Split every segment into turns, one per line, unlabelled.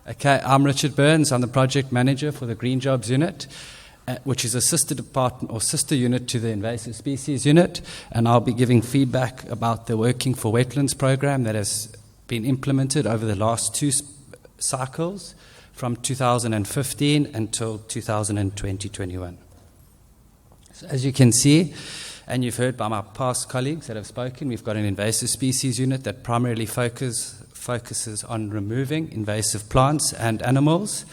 Okay, I'm Richard Burns. I'm the project manager for the Green Jobs Unit, which is a sister department or sister unit to the Invasive Species Unit, and I'll be giving feedback about the Working for Wetlands program that has been implemented over the last two cycles from 2015 until 2020-21. So as you can see, and you've heard by my past colleagues that have spoken, we've got an invasive species unit that primarily focuses on removing invasive plants and animals.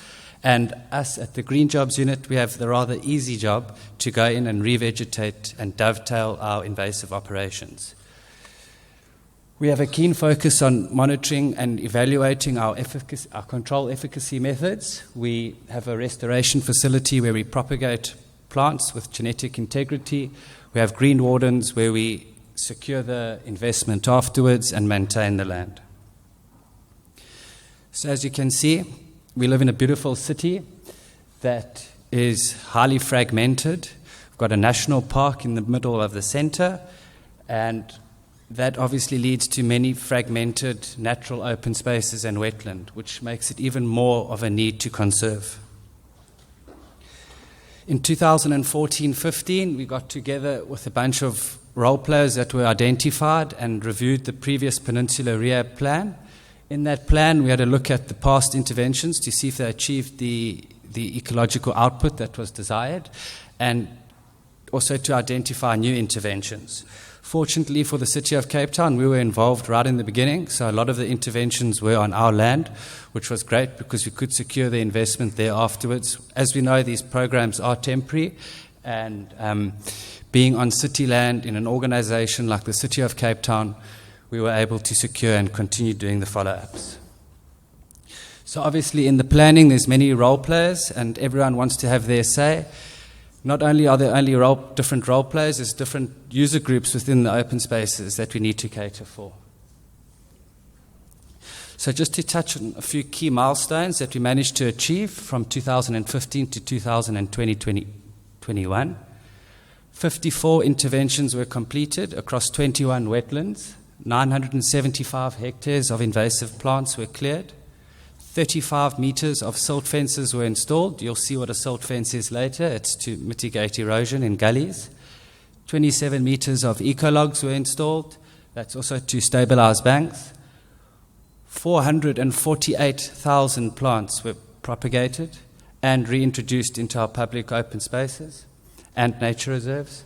And us at the Green Jobs Unit, we have the rather easy job to go in and revegetate and dovetail our invasive operations. We have a keen focus on monitoring and evaluating our control efficacy methods. We have a restoration facility where we propagate plants with genetic integrity. We have green wardens where we secure the investment afterwards and maintain the land. So as you can see, we live in a beautiful city that is highly fragmented. We've got a national park in the middle of the center, and that obviously leads to many fragmented natural open spaces and wetland, which makes it even more of a need to conserve. In 2014-15, we got together with a bunch of role players that were identified and reviewed the previous Peninsula Rehab Plan. In that plan, we had a look at the past interventions to see if they achieved the ecological output that was desired, and also to identify new interventions. Fortunately for the City of Cape Town, we were involved right in the beginning, so a lot of the interventions were on our land, which was great because we could secure the investment there afterwards. As we know, these programs are temporary, and being on city land in an organization like the City of Cape Town, we were able to secure and continue doing the follow-ups. So obviously in the planning, there's many role players, and everyone wants to have their say. Not only are there only different role players, there's different user groups within the open spaces that we need to cater for. So just to touch on a few key milestones that we managed to achieve from 2015 to 2020-21. 54 interventions were completed across 21 wetlands. 975 hectares of invasive plants were cleared. 35 meters of silt fences were installed. You'll see what a silt fence is later. It's to mitigate erosion in gullies. 27 meters of ecologs were installed. That's also to stabilize banks. 448,000 plants were propagated and reintroduced into our public open spaces and nature reserves.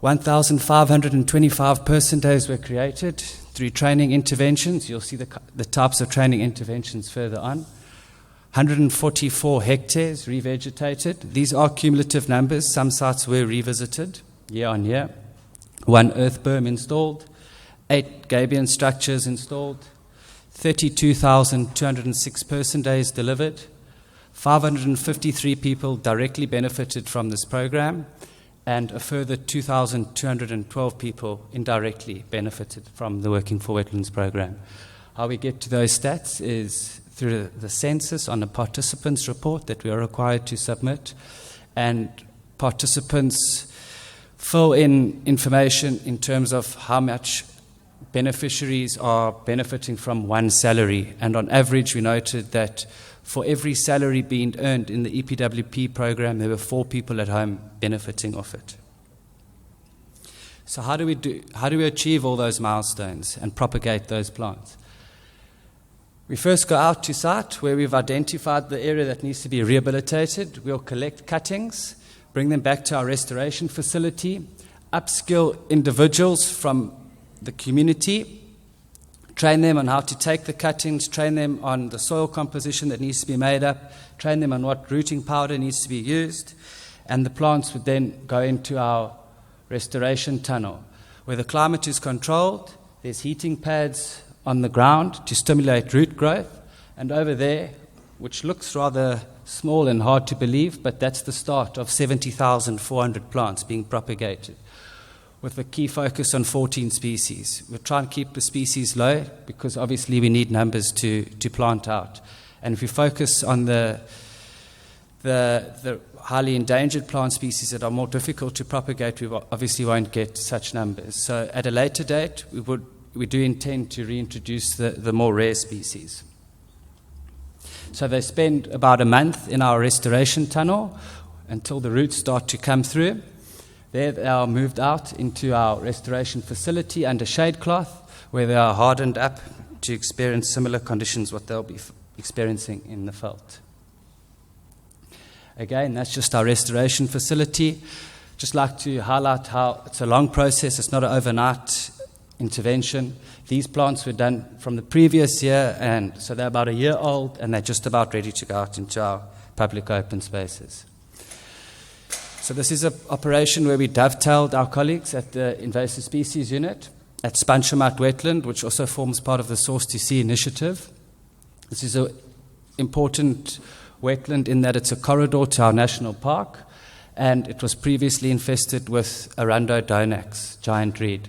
1,525 person days were created through training interventions. You'll see the types of training interventions further on. 144 hectares revegetated. These are cumulative numbers. Some sites were revisited year on year. 1 earth berm installed. 8 gabion structures installed. 32,206 person days delivered. 553 people directly benefited from this program, and a further 2,212 people indirectly benefited from the Working for Wetlands program. How we get to those stats is through the census on the participants report that we are required to submit, and participants fill in information in terms of how much beneficiaries are benefiting from one salary. And on average, we noted that for every salary being earned in the EPWP program, there were 4 people at home benefiting off it. So how do we achieve all those milestones and propagate those plants? We first go out to site where we've identified the area that needs to be rehabilitated. We'll collect cuttings, bring them back to our restoration facility, upskill individuals from the community, train them on how to take the cuttings, train them on the soil composition that needs to be made up, train them on what rooting powder needs to be used, and the plants would then go into our restoration tunnel. Where the climate is controlled, there's heating pads on the ground to stimulate root growth, and over there, which looks rather small and hard to believe, but that's the start of 70,400 plants being propagated, with a key focus on 14 species. We'll try and keep the species low because obviously we need numbers to plant out. And if we focus on the highly endangered plant species that are more difficult to propagate, we obviously won't get such numbers. So at a later date, we do intend to reintroduce the more rare species. So they spend about a month in our restoration tunnel until the roots start to come through. There they are moved out into our restoration facility under shade cloth, where they are hardened up to experience similar conditions what they'll be experiencing in the veld. Again, that's just our restoration facility. Just like to highlight how it's a long process. It's not an overnight intervention. These plants were done from the previous year, and so they're about a year old, and they're just about ready to go out into our public open spaces. So this is an operation where we dovetailed our colleagues at the Invasive Species Unit at Spanschemount Wetland, which also forms part of the Source to Sea initiative. This is an important wetland in that it's a corridor to our national park, and it was previously infested with Arundo-Donax, giant reed.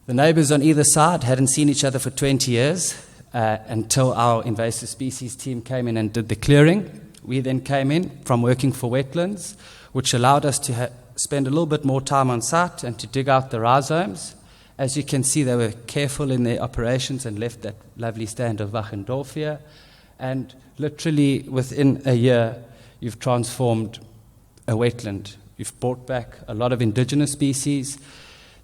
The neighbors on either side hadn't seen each other for 20 years until our invasive species team came in and did the clearing. We then came in from working for Wetlands, which allowed us to spend a little bit more time on site and to dig out the rhizomes. As you can see, they were careful in their operations and left that lovely stand of Wachendorfia. And literally within a year, you've transformed a wetland. You've brought back a lot of indigenous species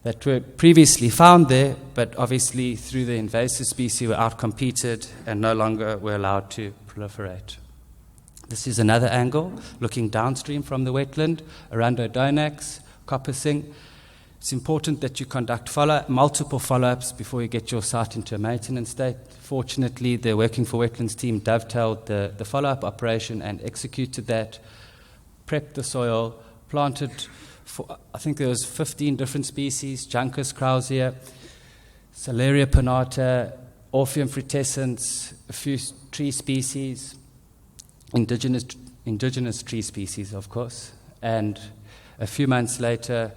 that were previously found there, but obviously through the invasive species were outcompeted and no longer were allowed to proliferate. This is another angle, looking downstream from the wetland, Arundo-Donax, coppicing. It's important that you conduct multiple follow-ups before you get your site into a maintenance state. Fortunately, the Working for Wetlands team dovetailed the follow-up operation and executed that, prepped the soil, planted, I think there was 15 different species, Juncus krausea, Salaria pinnata, Orpheum frutescens, a few tree species, indigenous tree species, of course. And a few months later,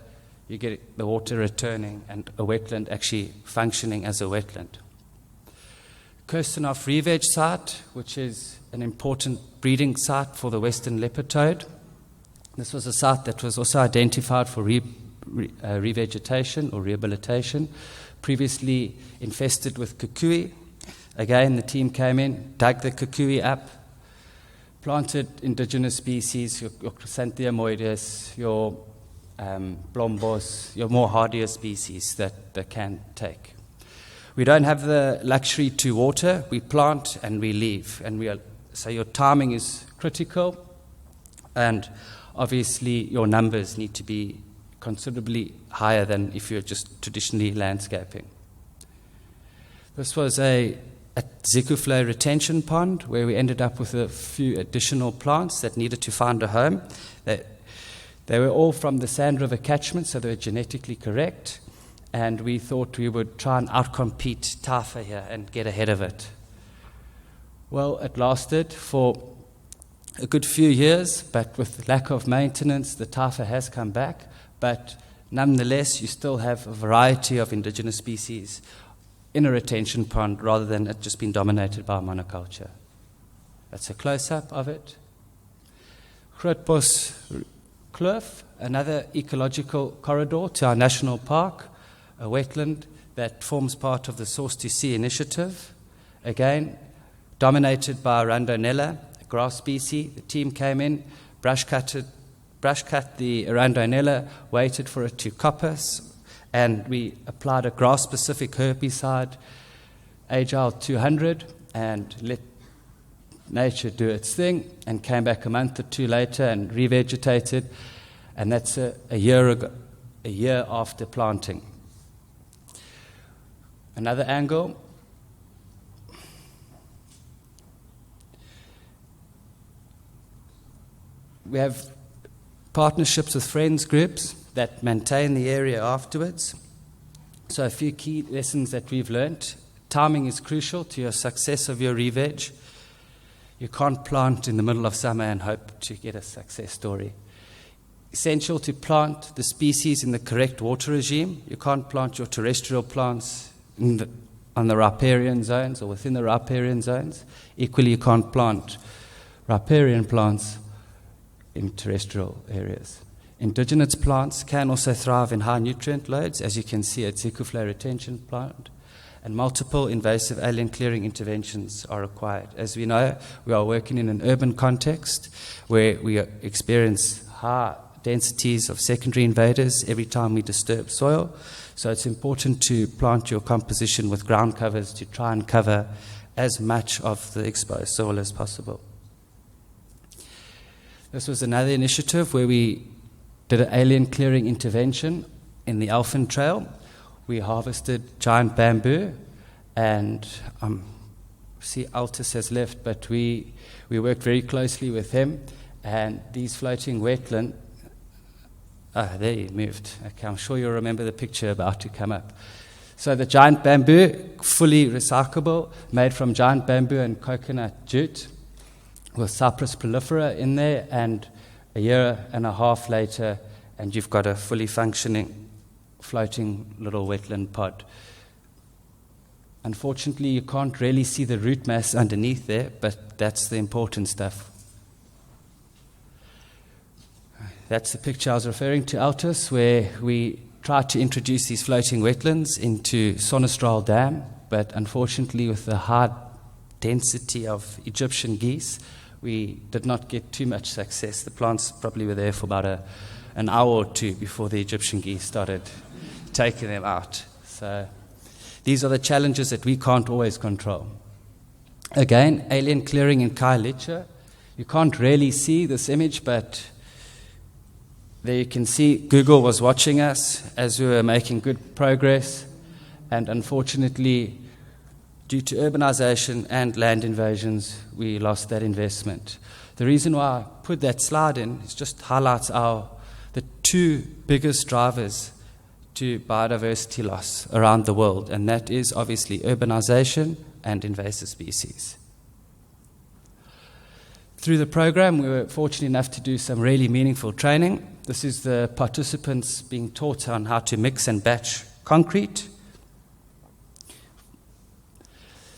you get the water returning and a wetland actually functioning as a wetland. Kirstenhof Reveg site, which is an important breeding site for the western leopard toad. This was a site that was also identified for revegetation or rehabilitation, previously infested with kukui. Again, the team came in, dug the kukui up, planted indigenous species, your Chrysanthia moides, your blombos, your more hardier species that they can take. We don't have the luxury to water. We plant and we leave. So your timing is critical, and obviously your numbers need to be considerably higher than if you're just traditionally landscaping. This was a Zikuflow retention pond where we ended up with a few additional plants that needed to find a home. They were all from the Sand River catchment, so they were genetically correct, and we thought we would try and outcompete Tafa here and get ahead of it. Well, it lasted for a good few years, but with lack of maintenance, the Tafa has come back, but nonetheless, you still have a variety of indigenous species in a retention pond rather than it just being dominated by monoculture. That's a close-up of it. Grootbos Kloof, another ecological corridor to our national park, a wetland that forms part of the Source to Sea initiative. Again, dominated by Rondonella, a grass species. The team came in, brush cut the Rondonella, waited for it to coppice, and we applied a grass-specific herbicide, Agile 200, and let nature do its thing, and came back a month or two later and revegetated, and that's a year after planting. Another angle. We have partnerships with friends groups that maintain the area afterwards. So a few key lessons that we've learned. Timing is crucial to your success of your reveg. You can't plant in the middle of summer and hope to get a success story. Essential to plant the species in the correct water regime. You can't plant your terrestrial plants on the riparian zones or within the riparian zones. Equally, you can't plant riparian plants in terrestrial areas. Indigenous plants can also thrive in high nutrient loads, as you can see at Zikuflow retention plant. and multiple invasive alien clearing interventions are required. As we know, we are working in an urban context where we experience high densities of secondary invaders every time we disturb soil. So it's important to plant your composition with ground covers to try and cover as much of the exposed soil as possible. This was another initiative where we did an alien clearing intervention in the Elfin Trail. We harvested giant bamboo, and see Altus has left, but we worked very closely with him, and these floating wetland, there you moved. Okay, I'm sure you'll remember the picture about to come up. So the giant bamboo, fully recyclable, made from giant bamboo and coconut jute, with Cypress prolifera in there, and a year and a half later, and you've got a fully functioning, floating little wetland pod. Unfortunately, you can't really see the root mass underneath there, but that's the important stuff. That's the picture I was referring to, Altus, where we tried to introduce these floating wetlands into Sonnestral Dam, but unfortunately, with the high density of Egyptian geese, we did not get too much success. The plants probably were there for about an hour or two before the Egyptian geese started taking them out. So these are the challenges that we can't always control. Again, alien clearing in Khayelitsha. You can't really see this image, but there you can see Google was watching us as we were making good progress, and unfortunately, due to urbanization and land invasions, we lost that investment. The reason why I put that slide in is just highlights the two biggest drivers to biodiversity loss around the world, and that is obviously urbanization and invasive species. Through the program, we were fortunate enough to do some really meaningful training. This is the participants being taught on how to mix and batch concrete.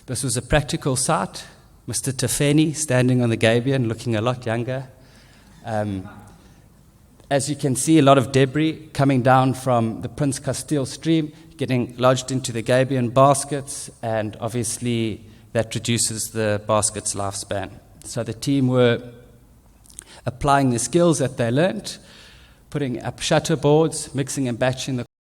This was a practical site. Mr. Tafeni standing on the gabion, looking a lot younger. As you can see, a lot of debris coming down from the Prince Castile stream, getting lodged into the gabion baskets, and obviously that reduces the basket's lifespan. So the team were applying the skills that they learnt, putting up shutter boards, mixing and batching the